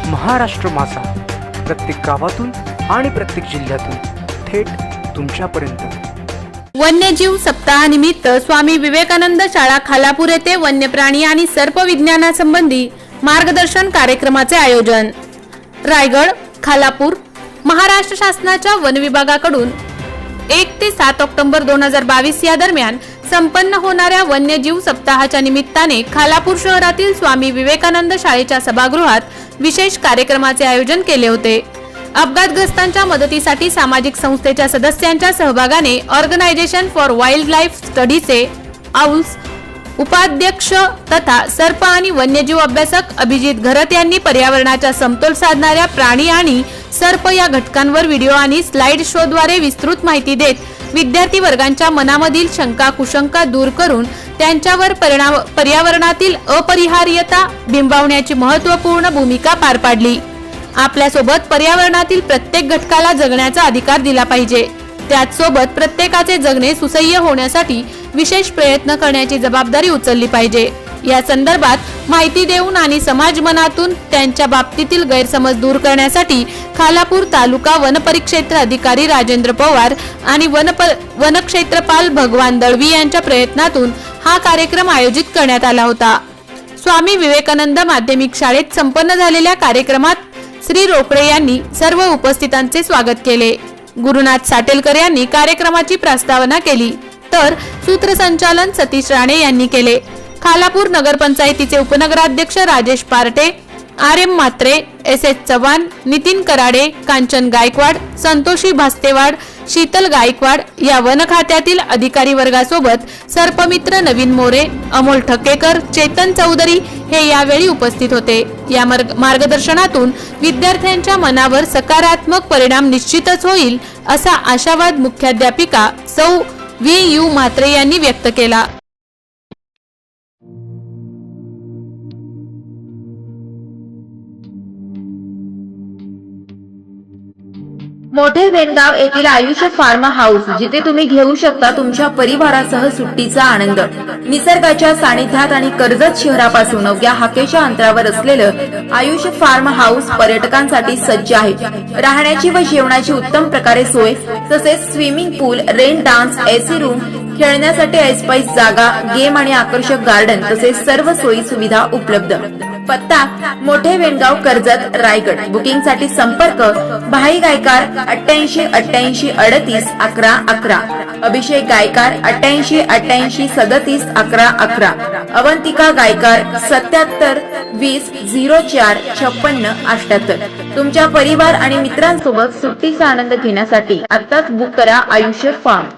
महाराष्ट्र माझा, प्रत्येक गावातून आणि प्रत्येक जिल्ह्यातून थेट तुमच्यापर्यंत। वन्यजीव सप्ताहानिमित्त स्वामी विवेकानंद शाळा खालापूर येथे वन्यप्राणी आणि सर्प विज्ञानासंबंधी मार्गदर्शन कार्यक्रमाचे आयोजन। रायगड, खालापूर, महाराष्ट्र शासनाच्या वन विभागाकडून 1 ते 7 ऑक्टोबर 2022 या दरम्यान संपन्न होणाऱ्या वन्यजीव सप्ताहाच्या निमित्ताने खालापूर शहरातील स्वामी विवेकानंद शाळेच्या सभागृहात विशेष कार्यक्रमाचे आयोजन केले होते। अपघातग्रस्तांच्या मदतीसाठी सामाजिक संस्थेच्या सदस्यांच्या सहभागाने ऑर्गनायझेशन फॉर वाईल्ड लाईफ स्टडीचे औल्स उपाध्यक्ष तथा सर्प आणि वन्यजीव अभ्यासक अभिजित घरत यांनी पर्यावरणाचा समतोल साधणाऱ्या प्राणी आणि सर्प या घटकांवर व्हिडिओ आणि स्लाइड शो द्वारे विस्तृत माहिती देत विद्यार्थी वर्गांच्या मनामधील शंका कुशंका दूर करून त्यांच्यावर पर्यावरणातील अपरिहार्यता बिंबवण्याची महत्त्वपूर्ण भूमिका पार पाडली। आपल्यासोबत पर्यावरणातील प्रत्येक घटकाला जगण्याचा अधिकार दिला पाहिजे, त्याचसोबत प्रत्येकाचे जगणे सुसह्य होण्यासाठी विशेष प्रयत्न करण्याची जबाबदारी उचलली पाहिजे। या संदर्भात माहिती देऊन आणि समाज मनातून त्यांच्या बाबतीतील गैरसमज दूर करण्यासाठी खालापूर तालुका वनपरिक्षेत्र अधिकारी राजेंद्र पवार आणि वनक्षेत्रपाल भगवान दळवी यांच्या प्रयत्नातून हा कार्यक्रम आयोजित करण्यात आला होता। स्वामी विवेकानंद माध्यमिक शाळेत संपन्न झालेल्या कार्यक्रमात श्री रोकडे यांनी सर्व उपस्थितांचे स्वागत केले। गुरुनाथ साटेलकर यांनी कार्यक्रमाची प्रस्तावना केली, तर सूत्रसंचालन सतीश राणे यांनी केले। खालापूर नगरपंचायतीचे उपनगराध्यक्ष राजेश पार्टे, RM मात्रे, SS चव्हाण, नितीन कराडे, कांचन गायकवाड, संतोषी भास्तेवाड, शीतल गायकवाड या वन खात्यातील अधिकारी वर्गासोबत सर्पमित्र नवीन मोरे, अमोल ठकेकर, चेतन चौधरी हे यावेळी उपस्थित होते। या मार्गदर्शनातून विद्यार्थ्यांच्या मनावर सकारात्मक परिणाम निश्चितच होईल असा आशावाद मुख्याध्यापिका सौ VU म्हात्रे यांनी व्यक्त केला। मोठे वेणगाव येथील आयुष फार्म हाऊस, जिथे तुम्ही घेऊ शकता तुमच्या परिवारासह सुट्टीचा आनंद। निसर्गाच्या सानिध्यात आणि कर्जत शहरापासून अवघ्या हाकेच्या अंतरावर असलेलं आयुष फार्म हाऊस पर्यटकांसाठी सज्ज आहे। राहण्याची व जेवणाची उत्तम प्रकारे सोय, तसेच स्विमिंग पूल, रेन डान्स, AC रूम, खेळण्यासाठी ऐसपैस जागा, गेम आणि आकर्षक गार्डन तसेच सर्व सोयी सुविधा उपलब्ध। पत्ता मोठे वेणगाव, कर्जत, रायगड। बुकिंग साठी संपर्क भाई गायकार 88 88 38 11 11, अभिषेक गायकार 88 88 37 11 11, अवंतिका गायकार 77 20 04 56 78। तुमच्या परिवार आणि मित्रांसोबत सुट्टीचा आनंद घेण्यासाठी आताच बुक करा आयुष फार्म।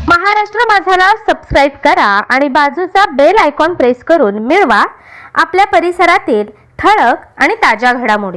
महाराष्ट्र माझाला सबस्क्राइब करा आणि बाजूचा बेल आयकॉन प्रेस करून मिळवा आपल्या परिसरातील ठळक आणि ताज्या घडामोडी।